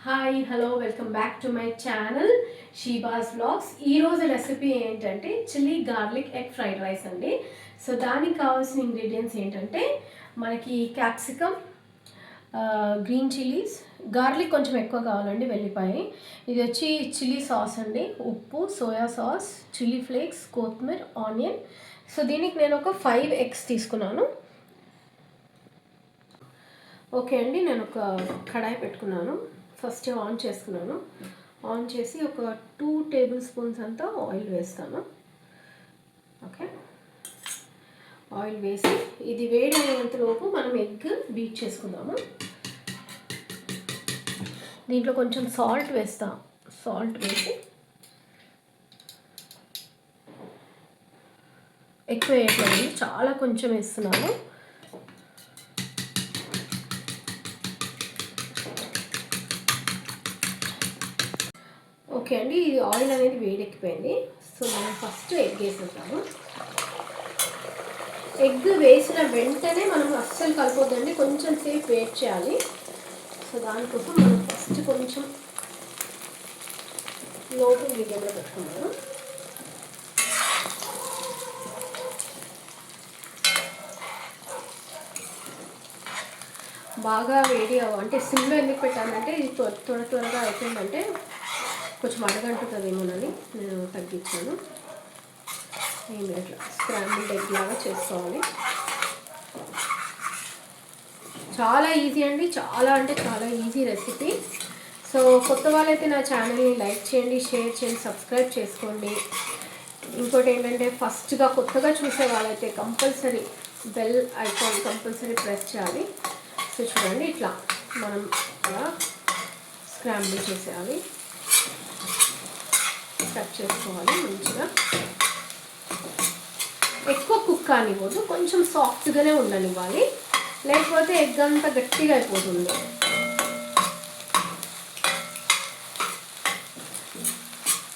Hi hello welcome back to my channel Sheeba's vlogs. ఈరోజు recipe ఏంటంటే chilli garlic egg fried rice అండి. So దానికి కావాల్సిన ఇంగ్రీడియంట్స్ ఏంటంటే మనకి క్యాప్సికమ్, గ్రీన్ చిల్లీస్, గార్లిక్ కొంచెం ఎక్కువ కావాలండి, వెల్లిపాయ. ఇది వచ్చి చిల్లీ సాస్ అండి, ఉప్పు, సోయా సాస్, చిల్లీ ఫ్లేక్స్, కొత్తిమీర, ఆనియన్. సో దీనికి నేను ఒక 5 ఎగ్స్ తీసుకున్నాను. ఓకే అండి, నేను ఒక కడాయి పెట్టుకున్నాను. ఫస్ట్ ఆన్ చేసుకున్నాను. ఆన్ చేసి ఒక 2 టేబుల్ స్పూన్స్ అంతా ఆయిల్ వేస్తాను. ఓకే, ఆయిల్ వేసి ఇది వేడి అయ్యేంతలోపు మనం ఎగ్ బీట్ చేసుకుందాము. దీంట్లో కొంచెం సాల్ట్ వేస్తాం. సాల్ట్ వేసి ఎక్కువ వేయట్లేదు, చాలా కొంచెం వేస్తున్నాను. ఓకే అండి, ఇది ఆయిల్ అనేది వేడెక్కిపోయింది. సో మనం ఫస్ట్ ఎగ్ వేసేద్దాము. ఎగ్ వేసిన వెంటనే మనం అస్సలు కలపొద్దండి, కొంచెం సేపు వెయిట్ చేయాలి. సో దానికోసం మనం ఫస్ట్ కొంచెం లో టు మీడియంలో పెట్టుకున్నాను. బాగా వేడి అంటే సిమ్లో ఎందుకు పెట్టానంటే ఇది త్వరగా అయిపోయిందంటే కొంచెం అడగంటుందేమోనని నేను తగ్గించాను. నేను ఇట్లా స్క్రాంబుల్డ్ ఎగ్ లాగా చేసుకోవాలి. చాలా ఈజీ అండి, చాలా అంటే చాలా ఈజీ రెసిపీ. సో కొత్త వాళ్ళైతే నా ఛానల్ని లైక్ చేయండి, షేర్ చేయండి, సబ్స్క్రైబ్ చేసుకోండి. ఇంకోటి ఏంటంటే ఫస్ట్గా కొత్తగా చూసే వాళ్ళైతే compulsory bell icon compulsory press చేయాలి. సో చూడండి, ఇట్లా మనం అలా స్క్రాంబుల్ చేసేయాలి, కట్ చేసుకోవాలి మంచిగా. ఎక్కువ కుక్ కానివ్వదు, కొంచెం సాఫ్ట్గానే ఉండనివ్వాలి, లేకపోతే ఎగ్ అంతా గట్టిగా అయిపోతుంది.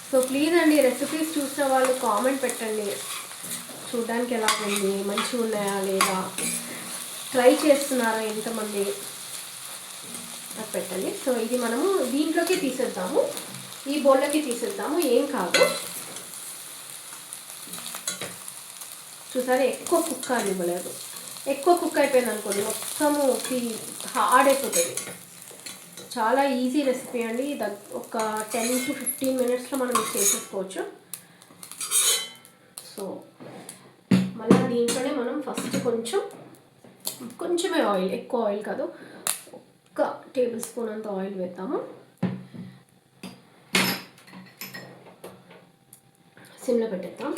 సో ప్లీజ్ అండి, రెసిపీస్ చూసిన వాళ్ళు కామెంట్ పెట్టండి, చూడడానికి ఎలా ఉంది, మంచిగా ఉన్నాయా లేదా, ట్రై చేస్తున్నారా ఎంతమంది, అది పెట్టండి. సో ఇది మనము దీంట్లోకి తీసేద్దాము, ఈ బౌల్లోకి తీసేద్దాము, ఏం కాదు. చూసారా, ఎక్కువ కుక్ అనివ్వలేదు. ఎక్కువ కుక్ అయిపోయింది అనుకోండి మొత్తము హార్డ్ అయిపోతుంది. చాలా ఈజీ రెసిపీ అండి, ఒక 10 to 15 మినిట్స్లో మనం ఇది చేసేసుకోవచ్చు. సో మళ్ళీ దీంట్లోనే మనం ఫస్ట్ కొంచెమే ఆయిల్, ఎక్కువ ఆయిల్ కాదు, 1 టేబుల్ స్పూన్ అంత ఆయిల్ వేద్దాము. సిమ్లో పెట్టేద్దాం.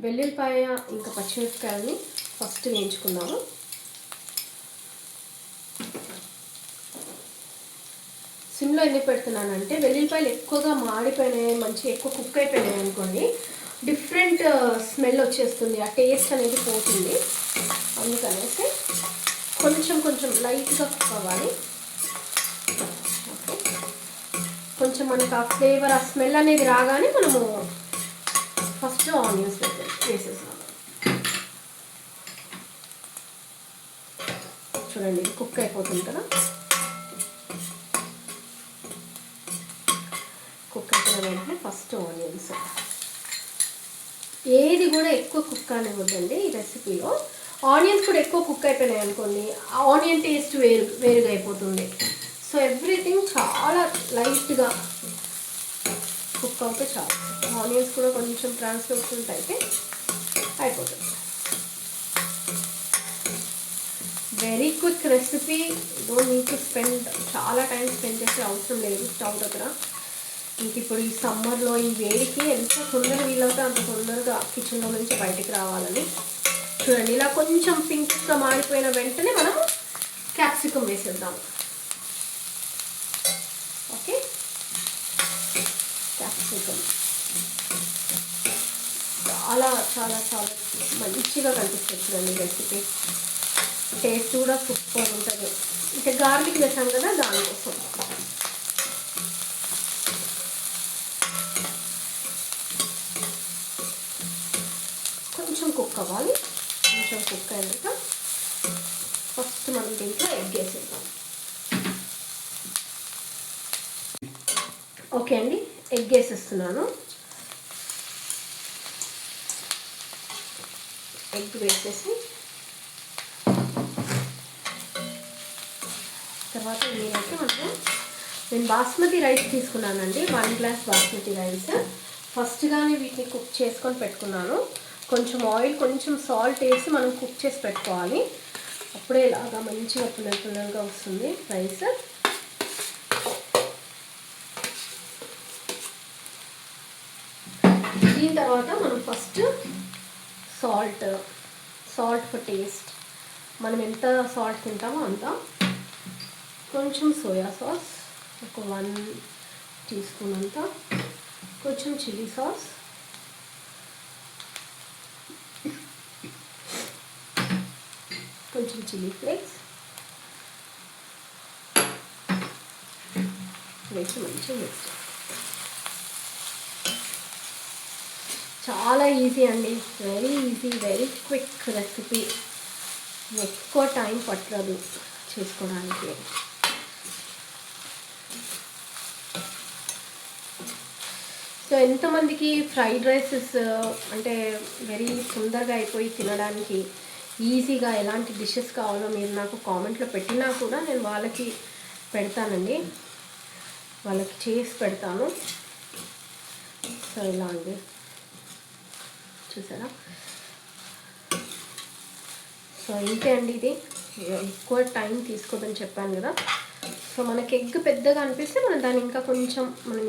వెల్లుల్లిపాయ ఇంకా పచ్చిమిరపకాయలని ఫస్ట్ వేయించుకుందాము. సిమ్లో ఎందుకు పెడుతున్నానంటే వెల్లుల్లిపాయలు ఎక్కువగా మాడిపోయినాయి, మంచిగా ఎక్కువ కుక్ అయిపోయినాయి అనుకోండి, డిఫరెంట్ స్మెల్ వచ్చేస్తుంది, ఆ టేస్ట్ అనేది పోతుంది. అందుకనేసి కొంచెం లైట్గా కుక్ అవ్వాలి. కొంచెం మనకు ఆ ఫ్లేవర్, ఆ స్మెల్ అనేది రాగానే మనము ఫస్ట్ ఆనియన్స్ వేసేసాము. చూడండి, ఇది కుక్ అయిపోతుంది కదా. కుక్ అయిపోయిన వెంటనే ఫస్ట్ ఆనియన్స్. ఏది కూడా ఎక్కువ కుక్ అనివ్వద్దండి ఈ రెసిపీలో. ఆనియన్స్ కూడా ఎక్కువ కుక్ అయిపోయినాయి అనుకోండి, ఆనియన్ టేస్ట్ వేరుగా అయిపోతుంది. సో ఎవ్రీథింగ్ చాలా లైట్గా కుక్ అవుతే చాలు. ఆనియన్స్ కూడా కొంచెం ట్రాన్స్పరెంట్ అయితే అయిపోతుంది. Very quick recipe, don't need to spend చాలా టైం స్పెండ్ చేసే అవసరం లేదు స్టవ్ దగ్గర. ఇంక ఇప్పుడు ఈ సమ్మర్లో ఈ వేడికి ఎంత తొందరగా వీలవుతే అంత తొందరగా కిచెన్లో నుంచి బయటికి రావాలని. చూడండి, ఇలా కొంచెం పింక్గా మారిపోయిన వెంటనే మనం క్యాప్సికమ్ వేసేద్దాము. ఓకే, క్యాప్సికమ్ చాలా చాలా చాలా మంచిగా కనిపిస్తుంది. చూడండి, రెసిపీ టేస్ట్ కూడా సూపర్ ఉంటుంది. ఇంకా గార్లిక్ వేసాం కదా, దానికోసం కొంచెం కుక్ అవ్వాలి. కొంచెం కుక్ అయినాక ఫస్ట్ మనం దీంట్లో ఎగ్ వేసేద్దాం. ఓకే అండి, ఎగ్ వేసేస్తున్నాను. ఎగ్ వేసేసి తర్వాత నేనైతే నేను బాస్మతి రైస్ తీసుకున్నానండి, 1 గ్లాస్ బాస్మతి రైస్. ఫస్ట్గానే వీటిని కుక్ చేసుకొని పెట్టుకున్నాను. కొంచెం ఆయిల్, కొంచెం సాల్ట్ వేసి మనం కుక్ చేసి పెట్టుకోవాలి. అప్పుడే ఇలాగా మంచిగా పుల్లగా వస్తుంది రైస్. దీని తర్వాత మనం ఫస్ట్ సాల్ట్ ఫర్ టేస్ట్, మనం ఎంత సాల్ట్ తింటామో అంత. కొంచెం సోయా సాస్, ఒక 1 టీ స్పూన్ అంతా. కొంచెం చిల్లీ సాస్, కొంచెం చిల్లీ ఫ్లేక్స్ వేసి మంచిగా మిక్స్. చాలా ఈజీ అండి, very easy, very quick recipe. ఎక్కువ టైం పట్టదు చేసుకోవడానికి. సో ఎంతమందికి ఫ్రైడ్ రైసెస్ అంటే వెరీ తొందరగా అయిపోయి తినడానికి ఈజీగా ఎలాంటి డిషెస్ కావాలో మీరు నాకు కామెంట్లో పెట్టినా కూడా నేను వాళ్ళకి పెడతానండి, వాళ్ళకి చేసి పెడతాను. సో ఇలా అండి, చూసారా? సో ఇంతే అండి, ఇది ఎక్కువ టైం తీసుకోదని చెప్పాను కదా. సో మనకి ఎగ్ పెద్దగా అనిపిస్తే మనం దాన్ని ఇంకా కొంచెం మనం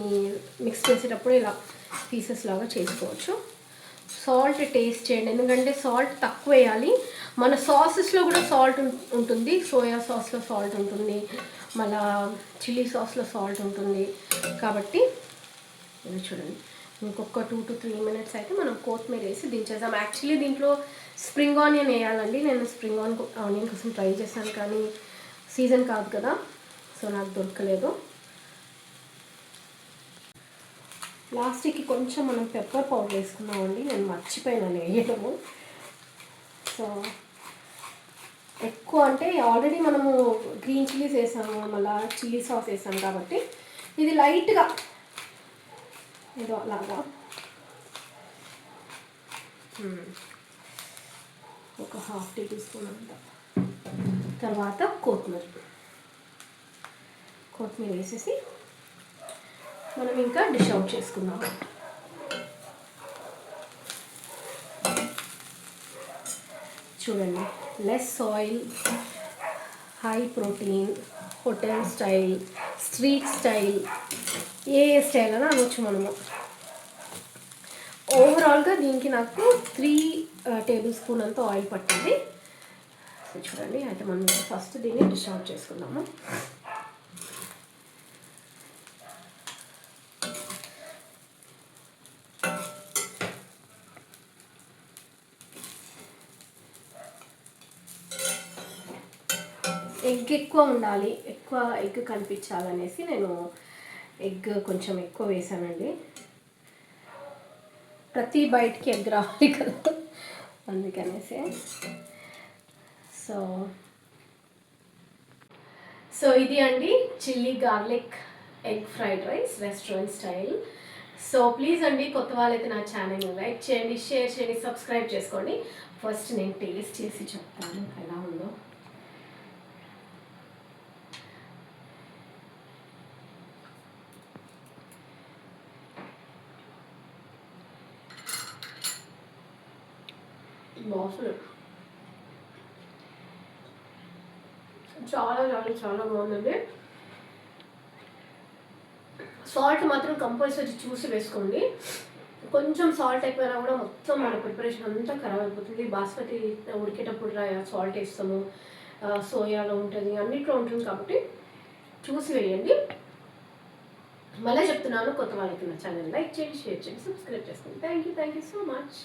మిక్స్ చేసేటప్పుడు ఇలా పీసెస్ లాగా చేసుకోవచ్చు. సాల్ట్ టేస్ట్ చేయండి, ఎందుకంటే సాల్ట్ తక్కువ వేయాలి. మన సాసెస్లో కూడా సాల్ట్ ఉంటుంది, సోయా సాస్లో సాల్ట్ ఉంటుంది, మళ్ళా చిల్లీ సాస్లో సాల్ట్ ఉంటుంది. కాబట్టి ఇది చూడండి, ఇంకొక 2 to 3 minutes అయితే మనం కొత్తిమీర వేసి దించేద్దాం. యాక్చువల్లీ దీంట్లో స్ప్రింగ్ ఆనియన్ వేయాలండి. నేను స్ప్రింగ్ ఆనియన్ కోసం ట్రై చేశాను, కానీ సీజన్ కాదు కదా, సో నాకు దొరకలేదు. లాస్ట్కి కొంచెం మనం పెప్పర్ పౌడర్ వేసుకున్నామండి, నేను మర్చిపోయాను వేయడము. సో ఎక్కువ అంటే ఆల్రెడీ మనము గ్రీన్ చిల్లీస్ వేసాము, మళ్ళీ చిల్లీ సాస్ వేసాము కాబట్టి ఇది లైట్గా ఏదో అలాగా ఒక 1/2 టేబుల్ స్పూన్ అంత. తర్వాత కొత్తిమీర వేసేసి మనం ఇంకా డిష్ అవుట్ చేసుకుందాం. చూడండి, less oil, high protein, hotel style, street style, ఏ స్టైల్ అని అనొచ్చు మనము. ఓవరాల్గా దీనికి నాకు 3 టేబుల్ స్పూన్ అంత ఆయిల్ పట్టింది. సో చూడండి, అయితే మనం ఫస్ట్ దీన్ని డిష్ అవుట్ చేసుకుందాము. ఎగ్ ఎక్కువ ఉండాలి, ఎక్కువ ఎగ్ కనిపించాలనేసి నేను ఎగ్ కొంచెం ఎక్కువ వేసానండి. ప్రతి బయటికి ఎగ్ రావాలి కదా, అందుకనేసి. సో ఇది అండి chilli garlic egg fried rice restaurant style. So please అండి, కొత్త వాళ్ళైతే నా ఛానల్ని లైక్ చేయండి, షేర్ చేయండి, సబ్స్క్రైబ్ చేసుకోండి. ఫస్ట్ నేను టేస్ట్ చేసి చెప్తాను ఎలా ఉందో. బాగుంది, చాలా చాలా చాలా బాగుందండి. సాల్ట్ మాత్రం కంపల్సరీ చూసి వేసుకోండి. కొంచెం సాల్ట్ ఎక్కువైనా కూడా మొత్తం మన ప్రిపరేషన్ అంతా ఖరాబ్ అయిపోతుంది. బాస్మతి ఉడికేటప్పుడు సాల్ట్ వేస్తాము, సోయాలో ఉంటుంది, అన్నిట్లో ఉంటుంది, కాబట్టి చూసి వేయండి. మళ్ళీ చెప్తున్నాను, కొత్త వాళ్ళకి నా ఛానల్ లైక్ చేయండి, షేర్ చేయండి, సబ్స్క్రైబ్ చేసుకోండి. Thank you so much.